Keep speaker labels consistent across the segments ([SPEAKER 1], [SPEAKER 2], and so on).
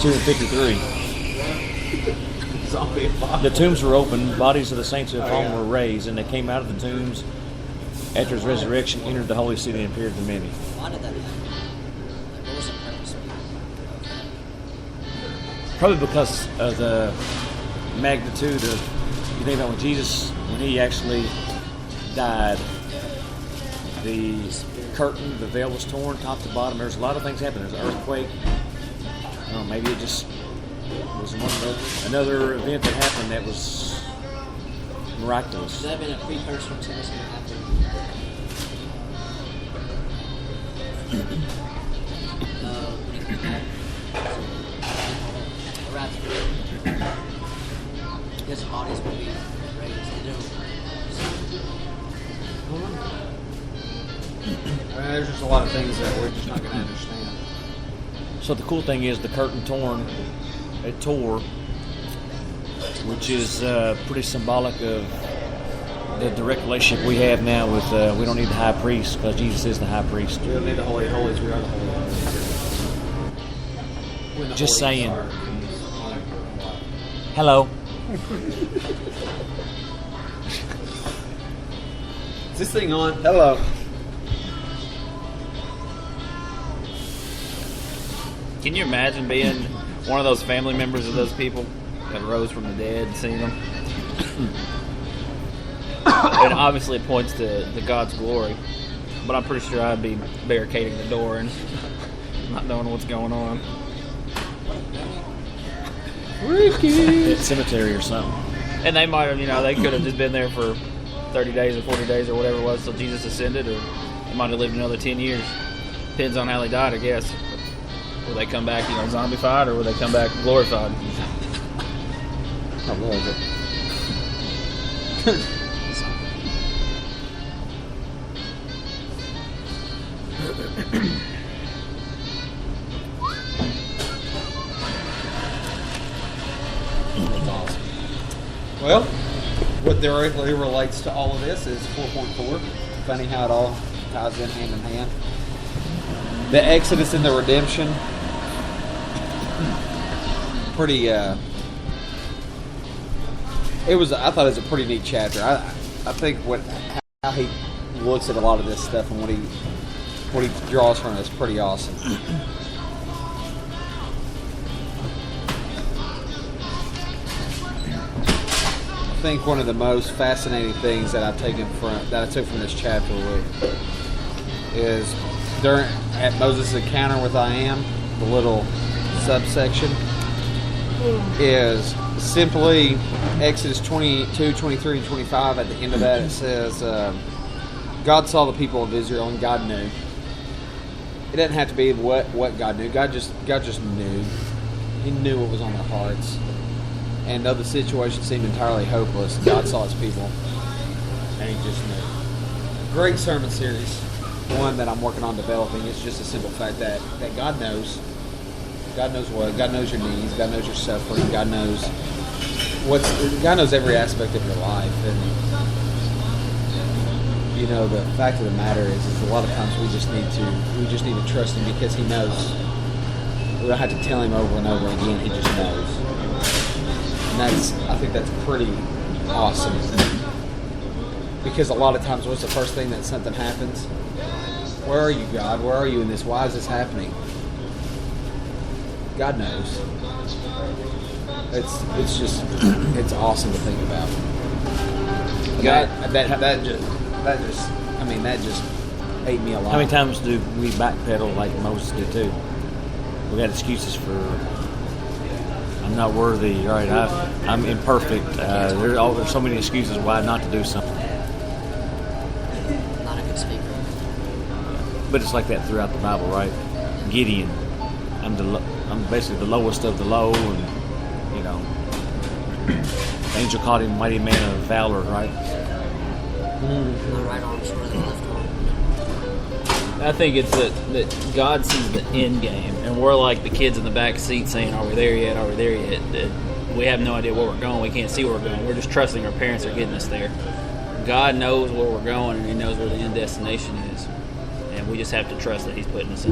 [SPEAKER 1] 52 and 53. The tombs were open, bodies of the saints who had fallen were raised, and they came out of the tombs after his resurrection, entered the holy city, and appeared to many.
[SPEAKER 2] Why did that happen? Like, what was the purpose of that?
[SPEAKER 1] Probably because of the magnitude of, you think about when he actually died, the curtain, the veil was torn top to bottom. There's a lot of things happening. There's an earthquake. I don't know, maybe it just was another event that happened that was miraculous.
[SPEAKER 2] Could that have been a precursor to what's going to happen? His bodies will be raised.
[SPEAKER 3] There's just a lot of things that we're just not going to understand.
[SPEAKER 1] So the cool thing is the curtain it tore, which is pretty symbolic of the direct relationship we have now with, we don't need the high priest because Jesus is the high priest.
[SPEAKER 3] We don't need the Holy of Holies, we are the Holy of Holies.
[SPEAKER 1] Just saying. Hello.
[SPEAKER 3] Is this thing on? Hello.
[SPEAKER 4] Can you imagine being one of those family members of those people that rose from the dead and seeing them? And obviously it points to God's glory, but I'm pretty sure I'd be barricading the door and not knowing what's going on.
[SPEAKER 1] Freaky. Cemetery or something.
[SPEAKER 4] And they might have, they could have just been there for 30 days or 40 days or whatever it was till Jesus ascended, or they might have lived another 10 years. Depends on how they died, I guess. Will they come back, zombified, or will they come back glorified?
[SPEAKER 3] I love it. That's awesome. Well, what directly relates to all of this is 4.4. Funny how it all ties in hand. The Exodus and the redemption. Pretty. I thought it was a pretty neat chapter. I think how he looks at a lot of this stuff and what he draws from it is pretty awesome. I think one of the most fascinating things that I took from this chapter is at Moses' encounter with I Am, the little subsection is simply Exodus 22, 23, and 25. At the end of that it says, God saw the people of Israel and God knew. It doesn't have to be what God knew. God just knew. He knew what was on their hearts. And though the situation seemed entirely hopeless, God saw his people and he just knew. Great sermon series. One that I'm working on developing. It's just a simple fact that God knows. God knows what. God knows your needs. God knows your suffering. God knows every aspect of your life. And the fact of the matter is a lot of times we just need to trust him because he knows. We don't have to tell him over and over again. He just knows. And I think that's pretty awesome. Because a lot of times, what's the first thing that something happens? Where are you, God? Where are you in this? Why is this happening? God knows. It's awesome to think about. That just ate me a lot.
[SPEAKER 1] How many times do we backpedal like Moses did too? We got excuses for I'm not worthy. All right, I'm imperfect. There's so many excuses why not to do something.
[SPEAKER 2] Not a good speaker.
[SPEAKER 1] But it's like that throughout the Bible, right? Gideon, I'm basically the lowest of the low, and the angel called him mighty man of valor, right?
[SPEAKER 2] My right arm shorter than the left arm.
[SPEAKER 4] I think it's that God sees the end game, and we're like the kids in the back seat saying, "Are we there yet? Are we there yet?" We have no idea where we're going. We can't see where we're going. We're just trusting our parents are getting us there. God knows where we're going, and he knows where the end destination is. And we just have to trust that he's putting us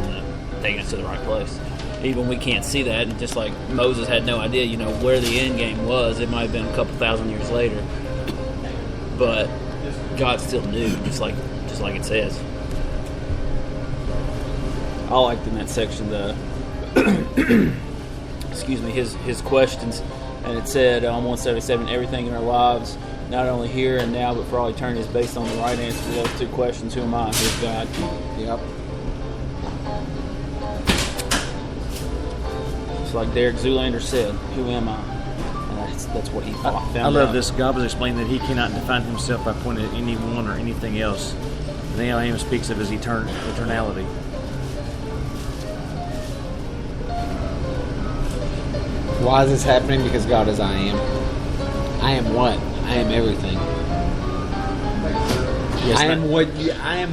[SPEAKER 4] taking us to the right place. even we can't see that, and just like Moses had no idea, where the end game was. It might have been a couple thousand years later, but God still knew, just like it says. I liked in that section the excuse me, his questions, and it said on 177, everything in our lives, not only here and now, but for all eternity, is based on the right answer to those two questions: who am I? Who's God?
[SPEAKER 3] Yep.
[SPEAKER 4] Just like Derek Zoolander said, who am I? And that's what he found
[SPEAKER 1] I love
[SPEAKER 4] out.
[SPEAKER 1] this. God was explaining that he cannot define himself by pointing at anyone or anything else. And then Abraham speaks of his eternality.
[SPEAKER 3] Why is this happening? Because God is I am. I am what? I am everything.
[SPEAKER 1] Yes,
[SPEAKER 3] I am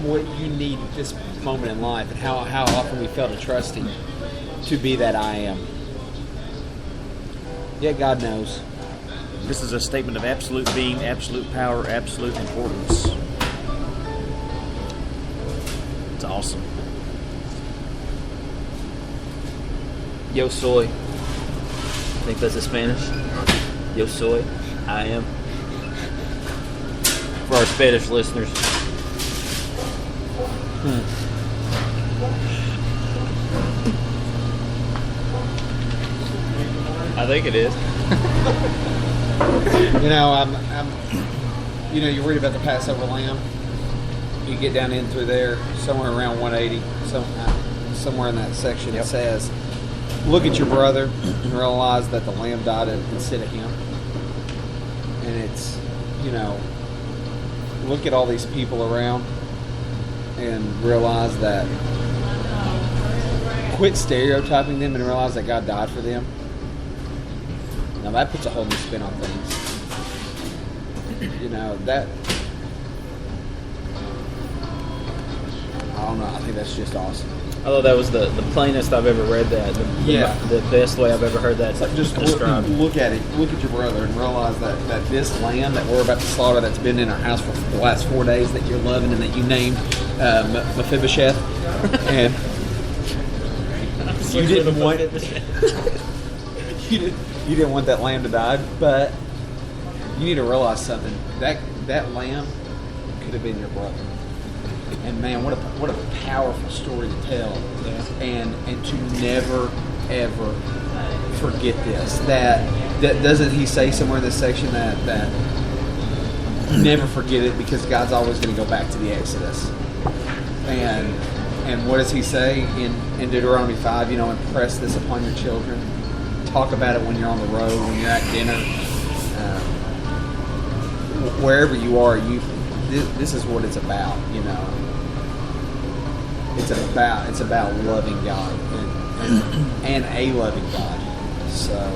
[SPEAKER 3] what you need at this moment in life, and how often we fail to trust Him to be that I am. Yet God knows.
[SPEAKER 1] This is a statement of absolute being, absolute power, absolute importance. It's awesome.
[SPEAKER 4] Yo soy. I think that's in Spanish. Yo soy. I am. For our Spanish listeners. I think it is.
[SPEAKER 3] You read about the Passover lamb. You get down in through there, somewhere around 180, somewhere in that section. It says, look at your brother and realize that the lamb died instead of him. And it's, look at all these people around and realize that, quit stereotyping them and realize that God died for them. Now that puts a whole new spin on things. That, I don't know, I think that's just awesome.
[SPEAKER 4] I thought that was the plainest I've ever read that. The best way I've ever heard that
[SPEAKER 3] Just
[SPEAKER 4] described.
[SPEAKER 3] look at it. Look at your brother and realize that this lamb that we're about to slaughter, that's been in our house for the last 4 days, that you're loving and that you named Mephibosheth, and you didn't want you didn't want that lamb to die, but you need to realize something. That lamb could have been your brother. And man, what a powerful story to tell, and to never ever forget this. That doesn't he say somewhere in this section that never forget it, because God's always going to go back to the Exodus. And what does he say in Deuteronomy 5? Impress this upon your children. Talk about it when you're on the road, when you're at dinner, wherever you are. This is what it's about. It's about loving God and a loving God. So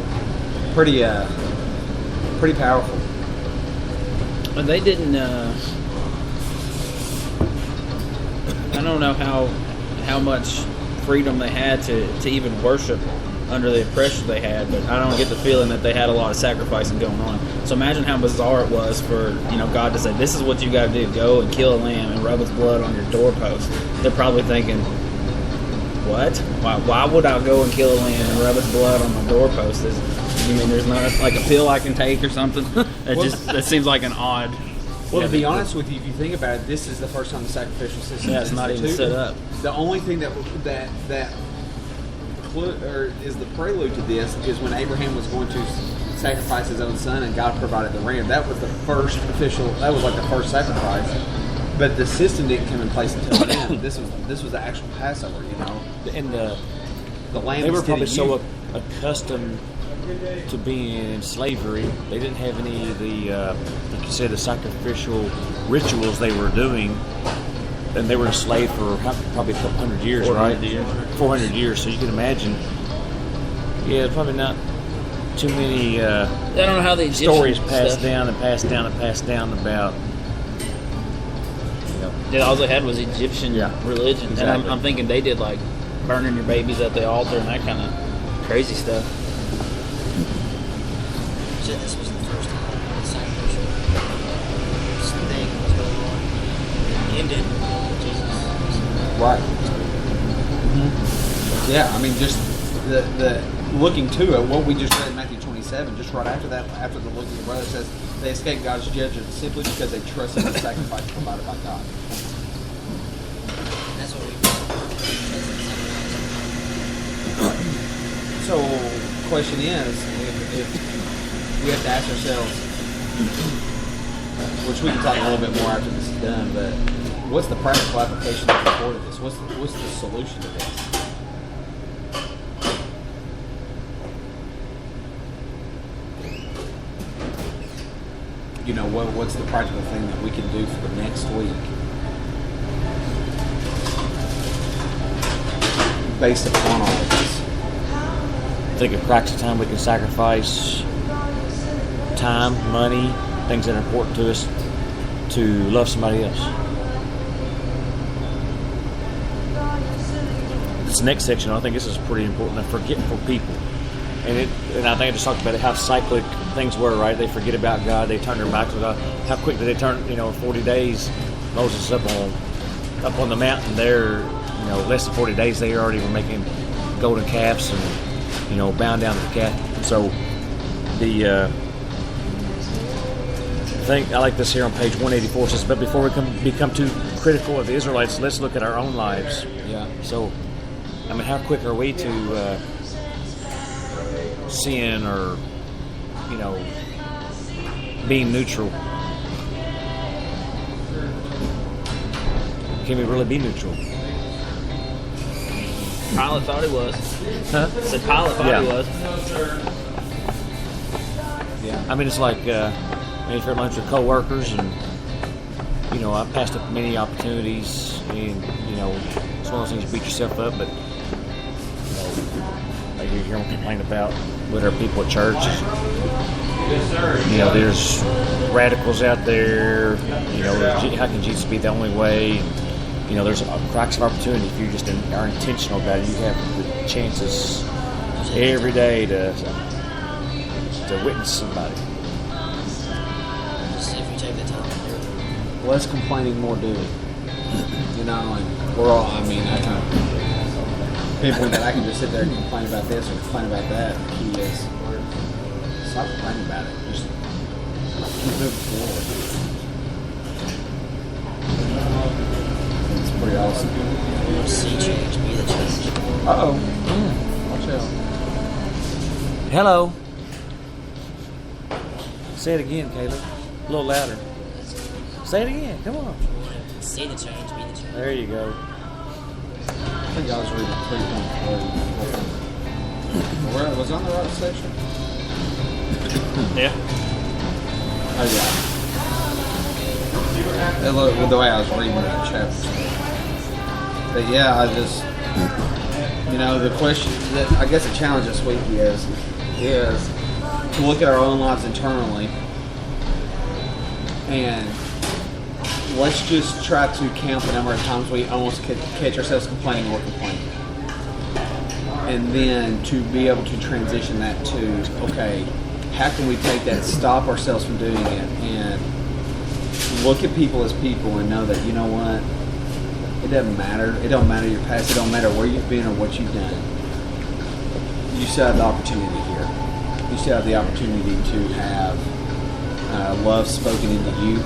[SPEAKER 3] pretty powerful.
[SPEAKER 4] And they didn't. I don't know how much freedom they had to even worship under the oppression they had, but I don't get the feeling that they had a lot of sacrificing going on. So imagine how bizarre it was for God to say, "This is what you got to do: go and kill a lamb and rub its blood on your doorpost." They're probably thinking, "What? Why would I go and kill a lamb and rub its blood on my doorpost? There's not like a pill I can take or something?" That seems like an odd.
[SPEAKER 3] Well, to be honest with you, if you think about it, this is the first time the sacrificial system
[SPEAKER 4] it's not even set up.
[SPEAKER 3] The only thing that is the prelude to this is when Abraham was going to sacrifice his own son, and God provided the ram. That was the first official. That was like the first sacrifice. But the system didn't come in place until then. This was the actual Passover,
[SPEAKER 1] And
[SPEAKER 3] the lamb.
[SPEAKER 1] they were probably so accustomed to being in slavery, they didn't have any of the, like you said, the sacrificial rituals they were doing. And they were enslaved for probably a couple hundred years,
[SPEAKER 4] 400
[SPEAKER 1] right?
[SPEAKER 4] years.
[SPEAKER 1] 400 years. So you can imagine. Yeah, probably not too many
[SPEAKER 4] I don't know how the Egyptian
[SPEAKER 1] stories passed
[SPEAKER 4] stuff.
[SPEAKER 1] down and passed down and passed down about.
[SPEAKER 4] Yeah, all they had was Egyptian religion,
[SPEAKER 1] exactly.
[SPEAKER 4] And I'm thinking they did like burning your babies at the altar and that kind of crazy stuff.
[SPEAKER 2] So this was the first time the sacrificial thing was going on. It ended with Jesus.
[SPEAKER 3] Right. Mm-hmm. Yeah, I mean, just the looking to it, what we just read in Matthew 27, just right after that, after the looking, the brother says they escaped God's judgment simply because they trusted the sacrifice provided by God.
[SPEAKER 2] That's what we
[SPEAKER 3] So, question is, if we have to ask ourselves, which we can talk a little bit more after this is done, but what's the practical application of this? What's the solution to this? You know, what's the practical thing that we can do for the next week based upon all of this?
[SPEAKER 1] I think it cracks the time we can sacrifice time, money, things that are important to us to love somebody else. This next section, I think this is pretty important. The forgetful people, and I think I just talked about it, how cyclic things were. Right, they forget about God. They turn their backs on God. How quick did they turn? 40 days. Moses up on the mountain there. Less than 40 days, they already were making golden calves and bowing down to the calf. So the thing I like this here on page 184 it says, but before we become too critical of the Israelites, let's look at our own lives.
[SPEAKER 3] Yeah.
[SPEAKER 1] So, how quick are we to sin or being neutral? Can we really be neutral?
[SPEAKER 4] Pilate thought he was.
[SPEAKER 1] Huh?
[SPEAKER 4] Said Pilate thought he was.
[SPEAKER 3] Yeah.
[SPEAKER 1] It's like if you're at lunch with coworkers, and I passed up many opportunities, and it's one of those things you beat yourself up, but like you hear them complain about with our people at church. There's radicals out there. How can Jesus be the only way? There's cracks of opportunity if you just are intentional about it. You have the chances every day to witness somebody.
[SPEAKER 2] just if we take the time to do it.
[SPEAKER 3] Less complaining, more doing. And we're all, I can pinpoint that I can just sit there and complain about this or complain about that. The key is, stop complaining about it. Just keep moving forward. It's pretty awesome.
[SPEAKER 2] See change, be the change.
[SPEAKER 3] Uh-oh. Watch out.
[SPEAKER 1] Hello. Say it again, Caleb. A little louder. Say it again. Come on.
[SPEAKER 2] We want to see the change, be the change.
[SPEAKER 1] There you go.
[SPEAKER 3] I think I was reading 3.3. Was I on the right section?
[SPEAKER 4] Yeah.
[SPEAKER 3] Oh, yeah. With the way I was reading that chapter. But yeah, I just, the question, I guess the challenge this week is to look at our own lives internally, and let's just try to count the number of times we almost catch ourselves complaining or complaining. And then to be able to transition that to, okay, how can we take that, stop ourselves from doing it, and look at people as people and know that, you know what, it doesn't matter. It don't matter your past. It don't matter where you've been or what you've done. You still have the opportunity here. You still have the opportunity to have love spoken into you.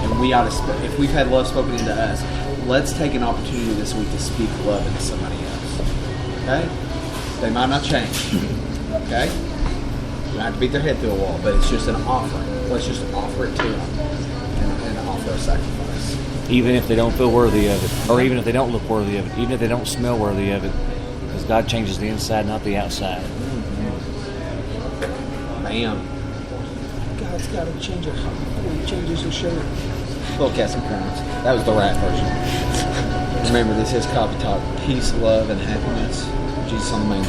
[SPEAKER 3] And we ought to, if we've had love spoken into us, let's take an opportunity this week to speak love into somebody else. Okay? They might not change. Okay? You don't have to beat their head through a wall, but it's just an offering. Let's just offer it to them and offer a sacrifice.
[SPEAKER 1] Even if they don't feel worthy of it, or even if they don't look worthy of it, even if they don't smell worthy of it, because God changes the inside, not the outside.
[SPEAKER 3] Bam. God's got to change your heart before he changes your shirt. Look at some crowns. That was the rat version. Remember, this is Coffee Talk. Peace, love, and happiness. Jesus on the main.